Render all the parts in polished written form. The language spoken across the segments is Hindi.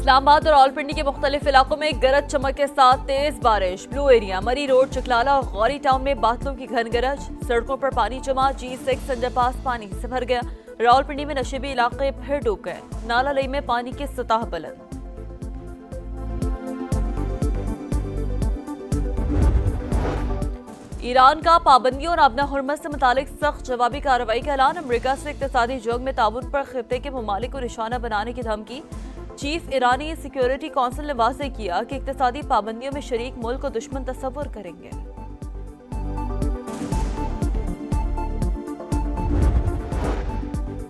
इस्लामाबाद और रावलपिंडी के मुख्तलिफ इलाकों में गरज चमक के साथ तेज बारिश। ब्लू एरिया, मरी रोड, चकलाला और गौरी टाउन में बादलों की घन गरज। सड़कों पर पानी जमा, G6 अंडरपास पानी से भर गया। रावलपिंडी में नशीबी इलाके फिर डूब गए। नाला लई में पानी की सतह बुलंद। ईरान का पाबंदियों और अपना हुर्मत से मुतालिक सख्त जवाबी कार्रवाई का ऐलान। अमेरिका से इक्तिसादी जंग में ताउन पर खित्ते के ममालिक को निशाना बनाने की धमकी। चीफ ईरानी सिक्योरिटी काउंसिल ने वाज़ेह किया कि इक्तिसादी पाबंदियों में शरीक मुल्क को दुश्मन तस्वुर करेंगे।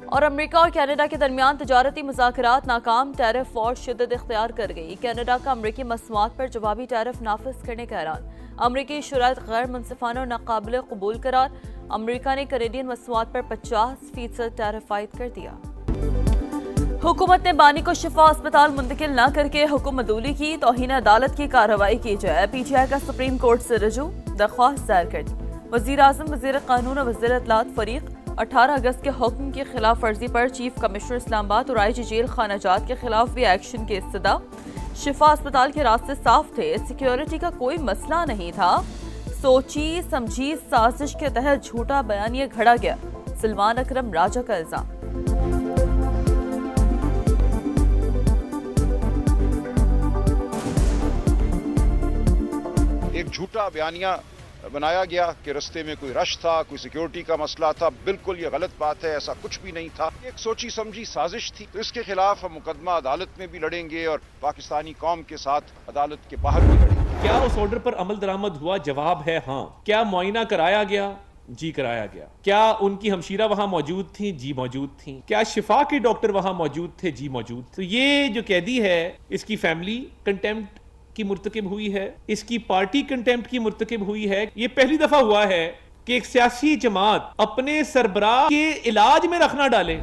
और अमेरिका और कनाडा के दरमियान तजारती मुज़ाकरात नाकाम। टैरिफ वॉर शिद्दत इख्तियार कर गई। कनाडा का अमेरिकी मसनूआत पर जवाबी टैरिफ नाफिज करने का ऐलान। अमेरिकी शराइत गैर मुनसिफाना और नाकाबिल कबूल करार। अमेरिका ने कनेडियन मसनूआत पर 50% टैरिफ आयद कर दिया। हुकूमत ने बानी को शिफा अस्पताल मुंतकिल न करके हुक्म अदूली की। तौहीन अदालत की कार्रवाई की जाए। PTI का सुप्रीम कोर्ट से रजू दरख्वास्त दायर कर दी। वज़ीर आज़म, वज़ीर कानून और वज़ीर इत्तलात फरीक 18 अगस्त के हुक्म की खिलाफ वर्जी पर चीफ कमिश्नर इस्लामाबाद और IG जेल खानाजात के खिलाफ भी एक्शन की इस्तदा। शिफा अस्पताल के रास्ते साफ थे, सिक्योरिटी का कोई मसला नहीं था। सोची समझी साजिश के तहत झूठा बयानिया घड़ा गया। सलमान अकरम राजा का इल्जाम। एक झूठा बयानिया बनाया गया कि रास्ते में कोई रश था, कोई सिक्योरिटी का मसला था। बिल्कुल ये गलत बात है, ऐसा कुछ भी नहीं था। एक सोची समझी साजिश थी। तो इसके खिलाफ हम मुकदमा अदालत में भी लड़ेंगे और पाकिस्तानी कौम के साथ अदालत के बाहर भी लड़ेंगे। क्या उस ऑर्डर पर अमल दरामद हुआ? जवाब है हाँ। क्या मुआयना कराया गया? जी कराया गया। क्या उनकी हमशीरा वहां मौजूद थी? जी मौजूद थी। क्या शिफा के डॉक्टर वहां मौजूद थे? जी मौजूद। तो ये जो कैदी है, इसकी फैमिली कंटेम्प्ट की मुर्तकिब हुई है, इसकी पार्टी कंटेम्प्ट की मुर्तकिब हुई है। ये पहली दफा हुआ है कि एक सियासी जमात अपने सरबराह के इलाज में रखना डाले।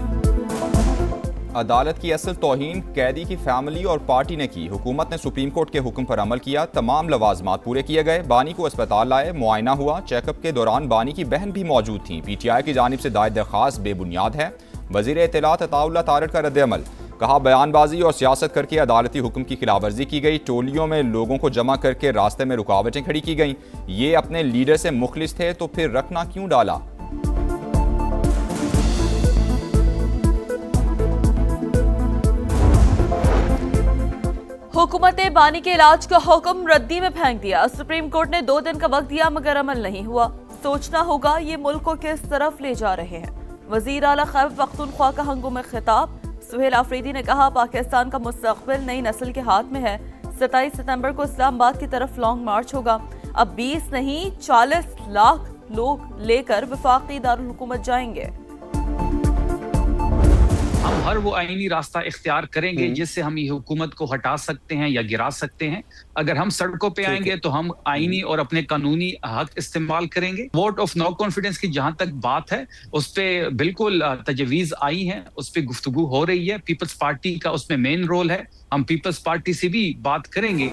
अदालत की असल तौहीन कैदी की फैमिली और पार्टी ने की। हुकूमत ने सुप्रीम कोर्ट के हुक्म पर अमल किया। तमाम लवाजमात पूरे किए गए। बानी को अस्पताल लाए, मुआयना हुआ। चेकअप के दौरान बानी की बहन भी मौजूद थी। PTI की जानिब से दायर दरख्वास्त बेबुनियाद है। वज़ीर इत्तलात अताउल्लाह तारड़ का रद्द-ए-अमल। कहा बयानबाजी और सियासत करके अदालती हुक्म की खिलाफवर्जी की गई। टोलियों में लोगों को जमा करके रास्ते में रुकावटें खड़ी की गईं। ये अपने लीडर से मुखलिस थे तो फिर रखना क्यों डाला? हुकूमत ने बानी के इलाज का हुक्म रद्दी में फेंक दिया। सुप्रीम कोर्ट ने 2 दिन का वक्त दिया मगर अमल नहीं हुआ। सोचना होगा ये मुल्क को किस तरफ ले जा रहे हैं। वजीर आला खैबर पख्तूनख्वा का हंगुम खिताब। सुहेल आफरीदी ने कहा पाकिस्तान का मुस्तकबिल नई नस्ल के हाथ में है। 27 सितंबर को इस्लामाबाद की तरफ लॉन्ग मार्च होगा। अब 20 नहीं 40 लाख लोग लेकर वफाकी दारुल हुकूमत जाएंगे। हम हर वो आईनी रास्ता इख्तियार करेंगे जिससे हम ये हुकूमत को हटा सकते हैं या गिरा सकते हैं। अगर हम सड़कों पे आएंगे तो हम आईनी और अपने कानूनी हक इस्तेमाल करेंगे। वोट ऑफ नो कॉन्फिडेंस की जहां तक बात है, उस पर बिल्कुल तजवीज़ आई है, उस पर गुफ्तगू हो रही है। पीपल्स पार्टी का उसमें मेन रोल है। हम पीपल्स पार्टी से भी बात करेंगे।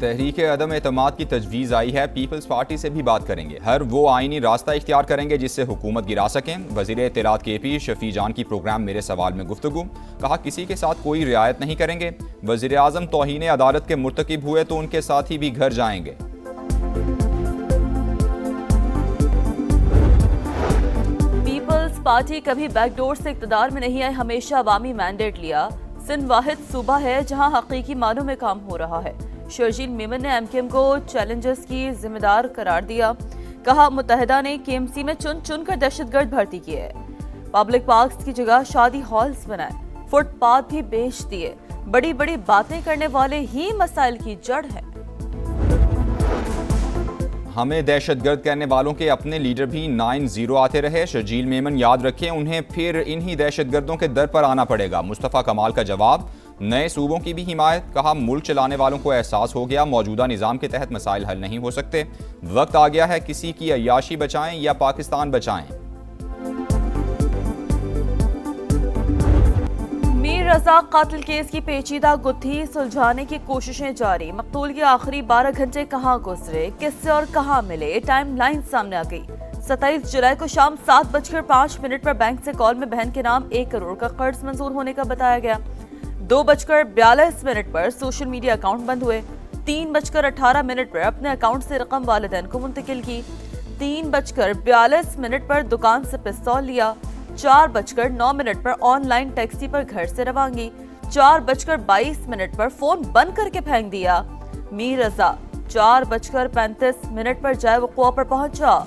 तहरीक अदम एतमाद की तजवीज़ आई है। पीपल्स पार्टी से भी बात करेंगे। हर वो आईनी रास्ता इख्तियार करेंगे जिससे हुकूमत गिरा सकें। वज़ीर इत्तलात KP शफी जान की प्रोग्राम मेरे सवाल में गुफ्तगू। कहा किसी के साथ कोई रियायत नहीं करेंगे। वज़ीर आज़म तौहीन अदालत के मुर्तकिब हुए तो उनके साथी भी घर जाएंगे। पीपल्स पार्टी कभी बैकडोर से इक़्तिदार में नहीं आई, हमेशा अवामी मैंडेट लिया। सिंध वाहिद सूबा है जहाँ हकीकी मानों में काम हो रहा है। शर्जील मेमन ने MKM को चैलेंजर्स की जिम्मेदार करार दिया। कहा मुत्तहिदा ने KMC में चुन चुन कर दहशतगर्द भर्ती किए। पब्लिक पार्क्स की जगह शादी हॉल्स बनाए, फुटपाथ भी बेच दिए। बड़ी बड़ी बातें करने वाले ही मसाइल की जड़ है। हमें दहशतगर्द कहने वालों के अपने लीडर भी 9-0 आते रहे। शर्जील मेमन याद रखें, उन्हें फिर इन्हीं दहशतगर्दों के दर पर आना पड़ेगा। मुस्तफ़ा कमाल का जवाब, नए सूबों की भी हिमायत। कहा मुल्क चलाने वालों को एहसास हो गया मौजूदा निज़ाम के तहत मसाइल हल नहीं हो सकते। वक्त आ गया है किसी की अय्याशी बचाएं या पाकिस्तान बचाएं। मीर रज़ाक कातिल केस की पेचीदा गुत्थी सुलझाने की कोशिशें जारी। मकतूल के आखिरी 12 घंटे कहाँ गुजरे, किससे और कहाँ मिले, टाइम लाइन सामने आ गई। 27 जुलाई को शाम 7:05 पर बैंक से कॉल में बहन के नाम 1 करोड़ का कर्ज मंजूर होने का बताया गया। 2:42 पर सोशल मीडिया अकाउंट बंद हुए। 3:18 पर अपने अकाउंट से रकम वालिदैन को मुंतकिल की। 3:42 पर दुकान से पिस्तौल लिया। 4:09 पर ऑनलाइन टैक्सी पर घर से रवानगी। 4:22 पर फोन बंद करके फेंक दिया। मीर रजा 4:35 पर जाए वक़ुआ पर पहुंचा।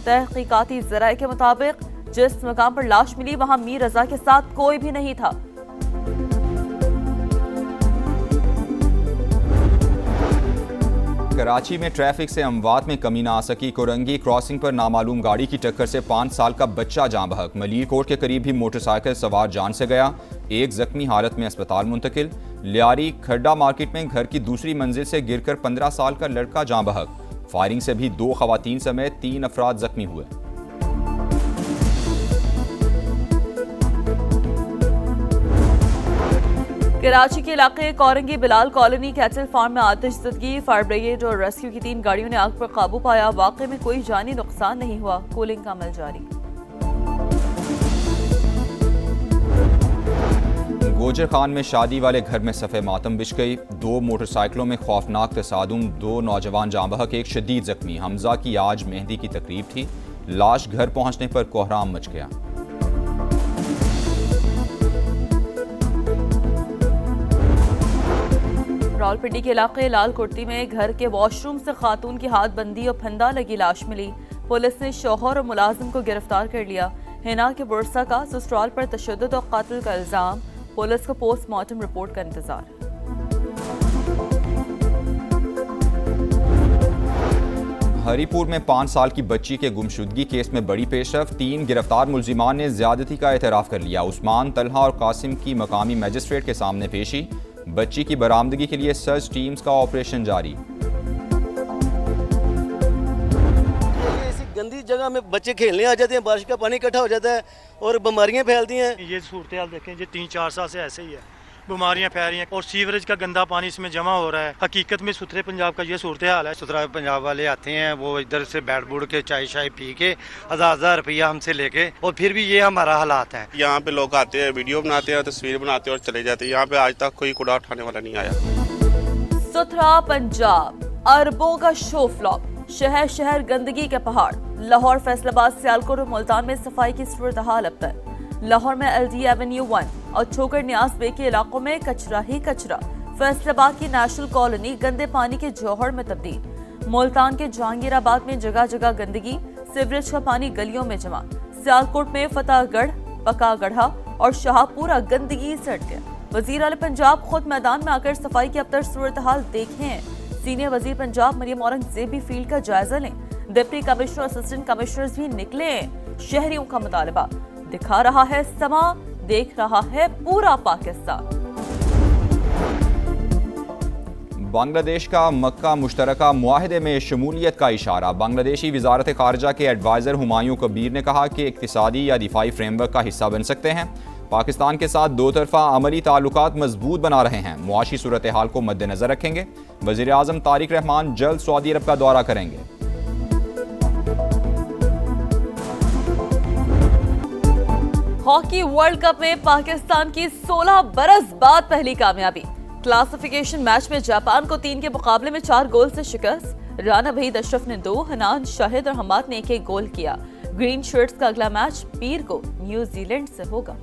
तहकीकाती ज़राए के मुताबिक जिस मकाम पर लाश मिली वहां मीर रजा के साथ कोई भी नहीं था। कराची में ट्रैफिक से अमवात में कमी न आ सकी। कोरंगी क्रॉसिंग पर नामालूम गाड़ी की टक्कर से 5 साल का बच्चा जान बहक। मलीर कोट के करीब ही मोटरसाइकिल सवार जान से गया। एक जख्मी हालत में अस्पताल मुंतकिल। लियारी खड्डा मार्केट में घर की दूसरी मंजिल से गिरकर 15 साल का लड़का जान बहक। फायरिंग से भी 2 खवातीन समेत 3 अफराद जख्मी हुए। कराची के इलाके Korangi Bilal colony cattle farm में आतिशज़दगी, फायर ब्रिगेड और रेस्क्यू की 3 गाड़ियों ने आग पर काबू पाया। वाक़े में कोई जानी नुकसान नहीं हुआ। कूलिंग का अमल जारी। गोजर खान में शादी वाले घर में सफ़े मातम बिछ गई। 2 मोटरसाइकिलों में खौफनाक तसादुम, 2 नौजवान जाँ बहक, एक शदीद जख्मी। हमजा की आज मेहंदी की तकरीब थी। लाश घर पहुंचने पर कोहराम मच गया। रावलपिंडी के इलाके लाल कुर्ती में घर के वॉशरूम से खातून की हाथ बंदी और फंदा लगी लाश मिली। पुलिस ने शौहर और मुलाजिम को गिरफ्तार कर लिया। हिना के बुरसा का ससुराल पर तशद्दुद और कत्ल का इल्जाम। पुलिस को पोस्टमार्टम रिपोर्ट का इंतजार। हरीपुर में 5 साल की बच्ची के गुमशुदगी केस में बड़ी पेशरफ। 3 गिरफ्तार मुलजिमान ने ज्यादती का एतराफ कर लिया। उस्मान, तलहा और कासिम की मकामी मजिस्ट्रेट के सामने पेशी। बच्ची की बरामदगी के लिए सर्च टीम्स का ऑपरेशन जारी। ऐसी गंदी जगह में बच्चे खेलने आ जाते हैं, बारिश का पानी इकट्ठा हो जाता है और बीमारियां फैलती हैं। ये सूरत हाल देखें, ये 3-4 साल से ऐसे ही है, बीमारियां फैल रही हैं और सीवरेज का गंदा पानी इसमें जमा हो रहा है। हकीकत में सुथरे पंजाब का ये सूरत हाल है। सुथरा पंजाब वाले आते हैं, वो इधर से बैठ बूढ़ के चाय शाय पी के 1000-1000 रुपया हमसे लेके, और फिर भी ये हमारा हालात है। यहाँ पे लोग आते हैं, वीडियो बनाते हैं, तस्वीर बनाते हैं और चले जाते हैं। यहाँ पे आज तक कोई कूड़ा उठाने वाला नहीं आया। सुथरा पंजाब अरबों का शो फ्लॉप। शहर शहर गंदगी के पहाड़। लाहौर, फैसलाबाद, सियालकोट और मुल्तान में सफाई की सूरत हाल अब तक। लाहौर में LD एवेन्यू 1 और छोकर न्यास बे के इलाकों में कचरा ही कचरा। फैसलाबाद की नेशनल कॉलोनी गंदे पानी के जौहर में तब्दील। मुल्तान के जहांगीराबाद में जगह जगह गंदगी, सीवरेज का पानी गलियों में जमा। सियालकोट में फतेहगढ़, पकागढ़ा और शाहपुरा गंदगी से अट गया। वजीर आला पंजाब खुद मैदान में आकर सफाई की अबतर सूरत हाल देखें। सीनियर वजीर पंजाब मरियम औरंगजेब भी फील्ड का जायजा लें। डिप्टी कमिश्नर, असिस्टेंट कमिश्नर्स भी निकले। शहरियों का मुतालबा, दिखा रहा है समा, देख रहा है पूरा पाकिस्तान। बांग्लादेश का मक्का मुश्तरका मुआहदे में शमूलियत का इशारा। बांग्लादेशी वजारत खारजा के एडवाइज़र हुमायूं कबीर ने कहा कि इक्तिसादी या दिफाई फ्रेमवर्क का हिस्सा बन सकते हैं। पाकिस्तान के साथ 2 तरफा अमली ताल्लुकात मजबूत बना रहे हैं। मुआशी सूरत हाल को मद्देनजर रखेंगे। वज़ीर आज़म तारिक रहमान जल्द सऊदी अरब का दौरा करेंगे। हॉकी वर्ल्ड कप में पाकिस्तान की 16 बरस बाद पहली कामयाबी। क्लासिफिकेशन मैच में जापान को 3 के मुकाबले में 4 गोल से शिकस्त। राना वहीद अशरफ ने 2, हनान, शाहिद और हमाद ने 1-1 गोल किया। ग्रीन शर्ट्स का अगला मैच पीर को न्यूजीलैंड से होगा।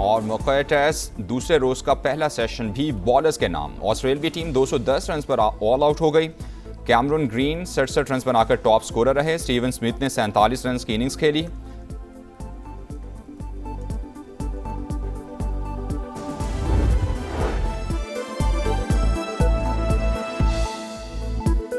और मौका टेस्ट दूसरे रोज का पहला सेशन भी बॉलर्स के नाम। ऑस्ट्रेलिया टीम 210 रन पर ऑल आउट हो गई। कैमरून ग्रीन 67 रन बनाकर टॉप स्कोरर रहे। स्टीवन स्मिथ ने 47 रन की इनिंग्स खेली।